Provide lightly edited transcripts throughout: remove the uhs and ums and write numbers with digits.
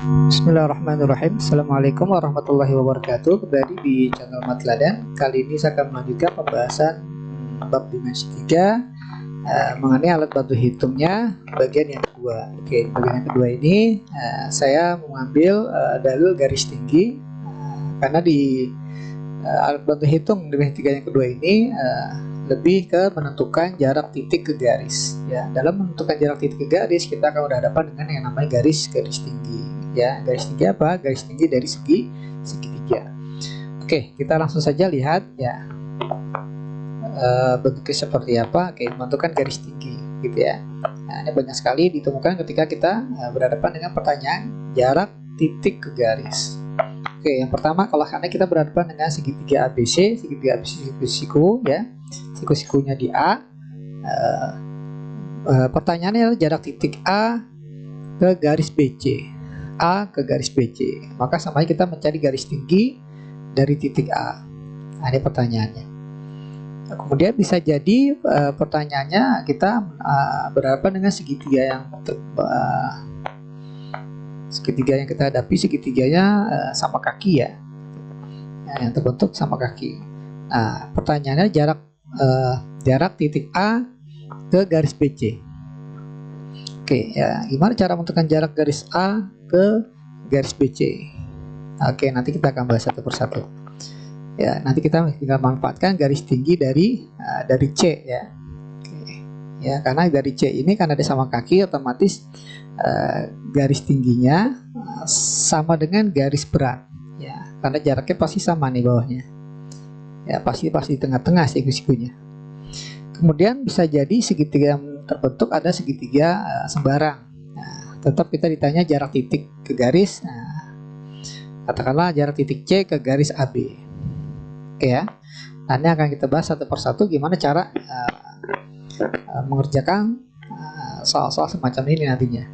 Bismillahirrahmanirrahim. Assalamualaikum warahmatullahi wabarakatuh. Kembali di channel Matladan. Kali ini saya akan melanjutkan pembahasan bab dimensi 3 mengenai alat bantu hitungnya bagian yang kedua. Oke, bagian yang kedua ini saya mengambil dalil garis tinggi karena di alat bantu hitung dimensi 3 yang kedua ini lebih ke menentukan jarak titik ke garis. Ya, dalam menentukan jarak titik ke garis kita akan berhadapan dengan yang namanya garis tinggi. Ya, garis tinggi apa? Garis tinggi dari segitiga. Oke, kita langsung saja lihat ya bentuknya seperti apa. Oke, menentukan garis tinggi gitu ya. Nah, ini banyak sekali ditemukan ketika kita berhadapan dengan pertanyaan jarak titik ke garis. Oke, yang pertama kalau karena kita berhadapan dengan segitiga ABC, siku ya, siku-sikunya di A. Pertanyaannya adalah jarak titik A ke garis BC. A ke garis BC, maka sama kita mencari garis tinggi dari titik A. Nah, ini pertanyaannya. Kemudian bisa jadi pertanyaannya kita berhadapan dengan segitiga yang kita hadapi, segitiganya sama kaki ya, yang terbentuk sama kaki. Nah, pertanyaannya jarak titik A ke garis BC. Oke, ya gimana cara menentukan jarak garis A ke garis BC? Oke, nanti kita akan bahas satu persatu. Ya, nanti kita tinggal manfaatkan garis tinggi dari C ya. Oke. Ya, karena dari C ini kan ada sama kaki, otomatis garis tingginya sama dengan garis berat. Ya, karena jaraknya pasti sama nih bawahnya. Ya, pasti di tengah-tengah siku-sikunya. Kemudian bisa jadi segitiga yang terbentuk ada segitiga sembarang. Nah, tetap kita ditanya jarak titik ke garis. Nah, katakanlah jarak titik C ke garis AB. Oke ya. Nah, ini akan kita bahas satu persatu gimana cara mengerjakan soal-soal semacam ini nantinya.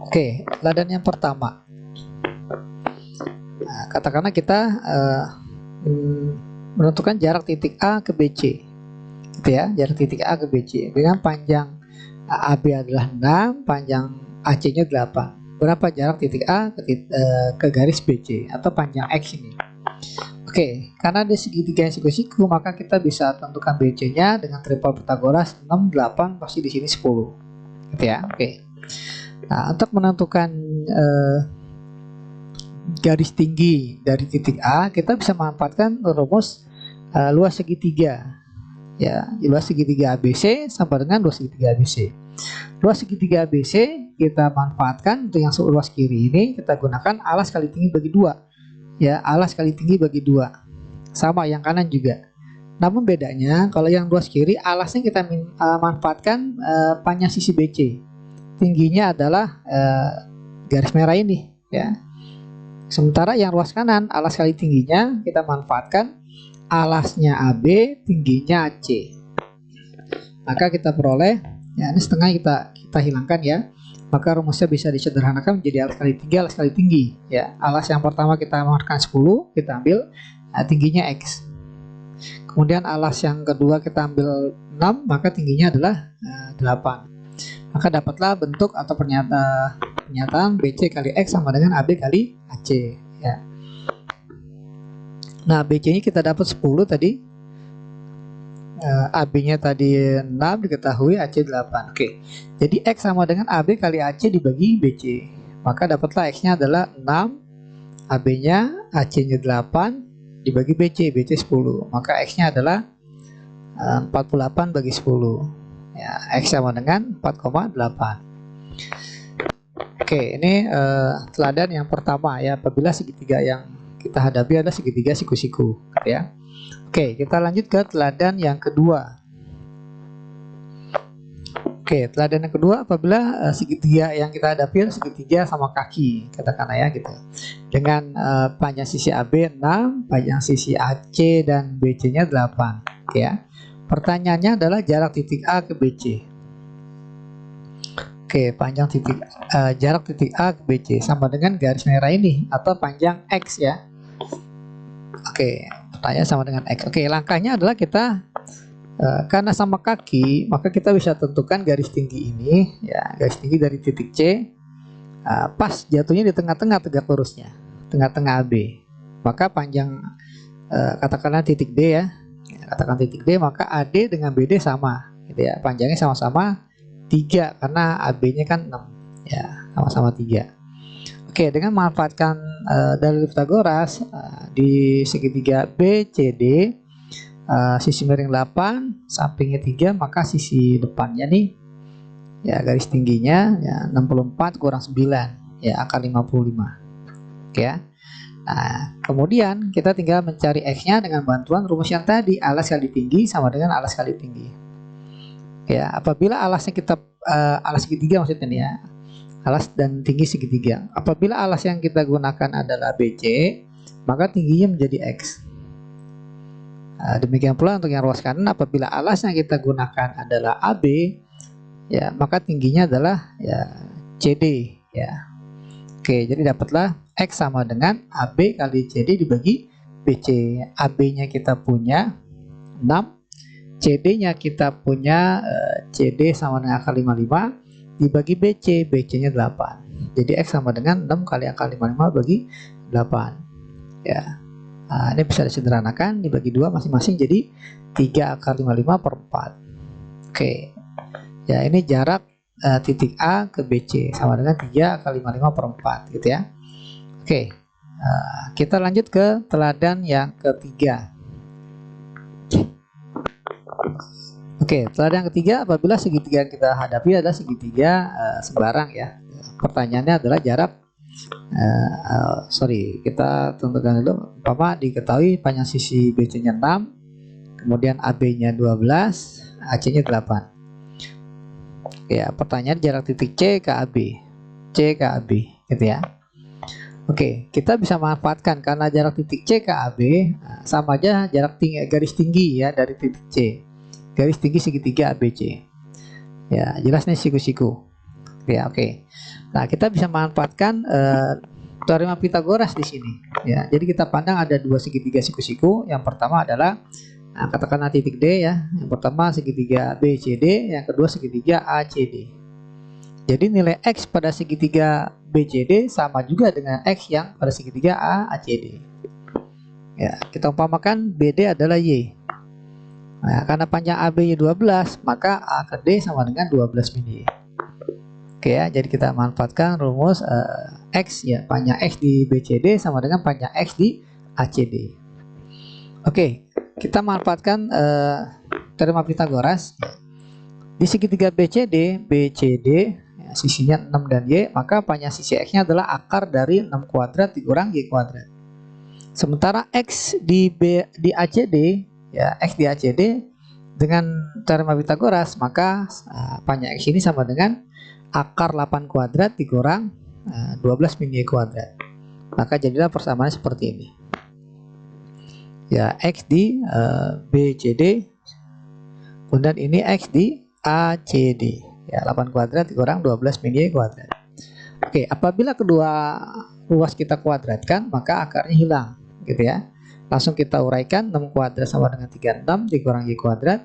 Oke, teladan yang pertama. Nah, katakanlah kita menentukan jarak titik A ke BC. Gitu ya, jarak titik A ke BC dengan panjang AB adalah 6, panjang AC-nya 8. Berapa jarak titik A ke garis BC atau panjang X ini? Oke, karena ada segitiga yang siku-siku, maka kita bisa tentukan BC-nya dengan triple Pythagoras 6, 8, pasti di sini 10. Gitu ya. Oke. Nah, untuk menentukan garis tinggi dari titik A, kita bisa memanfaatkan rumus luas segitiga. Ya, luas segitiga ABC sama dengan luas segitiga ABC. Luas segitiga ABC kita manfaatkan untuk yang luas kiri ini kita gunakan alas kali tinggi bagi 2. Ya, alas kali tinggi bagi 2. Sama yang kanan juga. Namun bedanya kalau yang luas kiri alasnya kita manfaatkan panjang sisi BC. Tingginya adalah garis merah ini ya. Sementara yang luas kanan alas kali tingginya kita manfaatkan alasnya AB, tingginya AC. Maka kita peroleh, ya ini setengah kita hilangkan ya. Maka rumusnya bisa disederhanakan menjadi alas kali tinggi. Ya, alas yang pertama kita markkan 10, kita ambil tingginya X. Kemudian alas yang kedua kita ambil 6, maka tingginya adalah 8. Maka dapatlah bentuk atau pernyataan BC kali X sama dengan AB kali AC. Ya. Nah, BC-nya kita dapat 10 tadi. AB-nya tadi 6 diketahui, AC 8. Oke. Jadi X sama dengan AB kali AC dibagi BC. Maka dapatlah X-nya adalah 6, AB-nya, AC-nya 8 dibagi BC, BC 10. Maka X-nya adalah 48 bagi 10. Ya, X sama dengan 4,8. Oke, ini teladan yang pertama ya, apabila segitiga yang kita hadapi adalah segitiga siku-siku ya. Oke, kita lanjut ke teladan yang kedua. Oke, teladan yang kedua apabila segitiga yang kita hadapi adalah segitiga sama kaki, katakanlah ya gitu. Dengan panjang sisi AB 6, panjang sisi AC dan BC-nya 8 ya. Pertanyaannya adalah jarak titik A ke BC. Oke, panjang jarak titik A ke BC sama dengan garis merah ini atau panjang X ya. Oke, pertanyaan sama dengan X. Oke, langkahnya adalah kita karena sama kaki, maka kita bisa tentukan garis tinggi ini ya, garis tinggi dari titik C pas jatuhnya di tengah-tengah tegak lurusnya, tengah-tengah AB. Maka panjang katakanlah titik D ya, katakan titik D, maka AD dengan BD sama, gitu ya. Panjangnya sama-sama 3 karena AB-nya kan 6 ya, sama-sama 3. Oke, dengan memanfaatkan dalil Pythagoras di segitiga BCD, sisi miring 8, sampingnya 3, maka sisi depannya nih ya, garis tingginya ya 64 kurang 9 ya, akar 55. Oke ya. Nah, kemudian kita tinggal mencari X-nya dengan bantuan rumus yang tadi, alas kali tinggi sama dengan alas kali tinggi. Ya, apabila alasnya kita alas segitiga maksudnya nih ya, alas dan tinggi segitiga. Apabila alas yang kita gunakan adalah BC, maka tingginya menjadi X. Demikian pula untuk yang ruas kanan, apabila alas yang kita gunakan adalah AB, ya maka tingginya adalah ya CD ya. Oke, jadi dapatlah X sama dengan AB kali CD dibagi BC. AB-nya kita punya 6, CD-nya kita punya CD sama dengan akar 55 dibagi BC, BC-nya 8. Jadi X sama dengan 6 kali akar 55 bagi 8. Ya. Nah, ini bisa disederhanakan, dibagi 2 masing-masing jadi 3 akar 55 per 4. Oke. Ya, ini jarak titik A ke BC sama dengan 3 kali 55 per 4 gitu ya. Oke, kita lanjut ke teladan yang ketiga. Oke, teladan yang ketiga, apabila segitiga yang kita hadapi adalah segitiga sembarang ya. Pertanyaannya adalah jarak kita tentukan dulu. Umpama diketahui panjang sisi BC-nya 6, kemudian AB-nya 12, AC-nya 8. Ya, pertanyaan jarak titik C ke AB, C ke AB, gitu ya. Oke, kita bisa manfaatkan karena jarak titik C ke AB sama aja jarak garis tinggi ya dari titik C, garis tinggi segitiga ABC. Ya, jelas nih siku-siku. Ya, oke. Nah, kita bisa manfaatkan teorema Pythagoras di sini. Ya, jadi kita pandang ada dua segitiga siku-siku. Yang pertama adalah katakanlah titik D ya. Yang pertama segitiga BCD, yang kedua segitiga ACD. Jadi nilai X pada segitiga BCD sama juga dengan X yang pada segitiga ACD. Ya, kita umpamakan BD adalah Y. Nah, karena panjang AB-nya 12, maka A ke D sama dengan 12 min Y. Oke ya, jadi kita manfaatkan rumus X ya, panjang X di BCD sama dengan panjang X di ACD. Oke. Kita manfaatkan teorema Pythagoras di segitiga BCD, ya, sisinya 6 dan Y, maka panjang sisi X-nya adalah akar dari 6 kuadrat dikurang Y kuadrat. Sementara X di ACD, ya X di ACD dengan teorema Pythagoras, maka panjang X ini sama dengan akar 8 kuadrat dikurang 12 min Y kuadrat. Maka jadilah persamaannya seperti ini. Ya, X di BCD, kemudian ini X di ACD ya, 8 kuadrat dikurang 12 min Y kuadrat. Oke, apabila kedua ruas kita kuadratkan maka akarnya hilang gitu ya. Langsung kita uraikan, 6 kuadrat sama dengan 36 dikurang Y kuadrat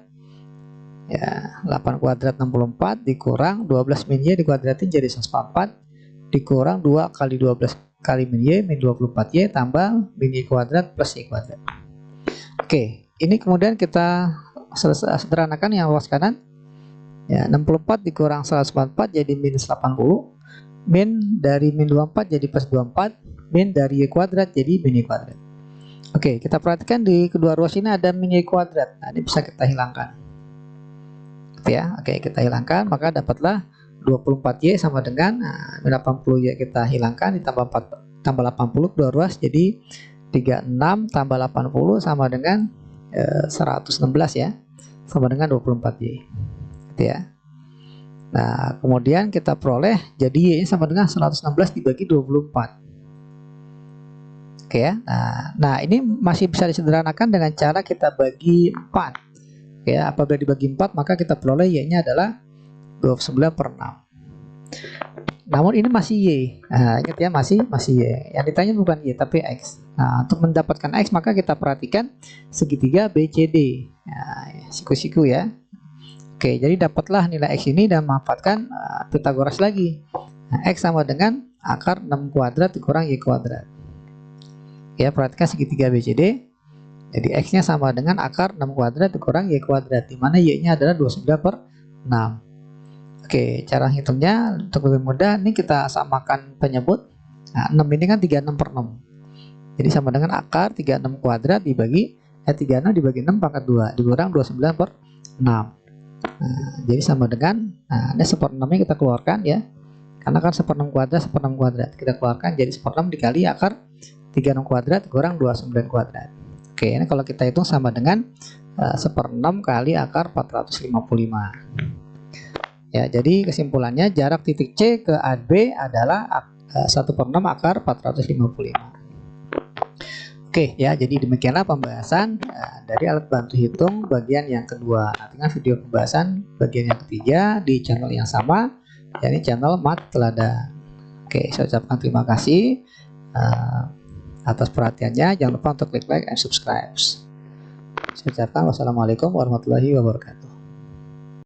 ya, 8 kuadrat 64 dikurang 12 min Y dikuadratin jadi 144 dikurang 2 kali 12 kali min Y min 24Y tambah min Y kuadrat plus Y kuadrat. Oke, ini kemudian kita sederhanakan yang ruas kanan. Ya, 64 dikurang 144 jadi minus 80. Min dari min 24 jadi plus 24. Min dari Y kuadrat jadi min Y kuadrat. Oke, kita perhatikan di kedua ruas ini ada min Y kuadrat. Nah, ini bisa kita hilangkan. Gitu ya. Oke, kita hilangkan, maka dapatlah 24Y sama dengan min 80Y kita hilangkan ditambah 4 tambah 80 kedua ruas jadi 36 tambah 80 sama dengan 116 ya, sama dengan 24Y gitu ya. Nah, kemudian kita peroleh jadi Y sama dengan 116 dibagi 24. Oke ya. Nah, ini masih bisa disederhanakan dengan cara kita bagi 4 ya. Apabila dibagi 4 maka kita peroleh Y-nya adalah 29 per 6. Namun ini masih Y. Nah, ingat ya, masih Y. Yang ditanya bukan Y tapi X. Nah, untuk mendapatkan X maka kita perhatikan segitiga BCD. Nah, siku-siku ya. Oke, jadi dapatlah nilai X ini dan manfaatkan Pythagoras lagi. Nah, X sama dengan akar 6 kuadrat dikurang Y kuadrat. Ya, perhatikan segitiga ABCD. Jadi X-nya sama dengan akar 6 kuadrat dikurang Y kuadrat, di mana Y-nya adalah 29/6. Oke, cara hitungnya untuk lebih mudah, ini kita samakan penyebut. Nah, 6 ini kan 36/6. Jadi sama dengan akar 36 kuadrat dibagi 36 dibagi 6 pangkat 2 dikurang 29/6. Nah, jadi sama dengan, nah ini 1/6-nya kita keluarkan ya. Karena kan 1/6 kuadrat 1/6 kuadrat. Kita keluarkan jadi 1/6 dikali akar 36 kuadrat kurang 29 kuadrat. Oke, ini kalau kita hitung sama dengan 1/6 kali akar 455. Ya, jadi kesimpulannya jarak titik C ke AB adalah 1/6 akar 455. Oke ya, jadi demikianlah pembahasan dari alat bantu hitung bagian yang kedua. Nantikan video pembahasan bagian yang ketiga di channel yang sama, yakni channel Mat Teladan. Oke, saya ucapkan terima kasih atas perhatiannya. Jangan lupa untuk klik like and subscribe. Saya ucapkan wassalamualaikum warahmatullahi wabarakatuh.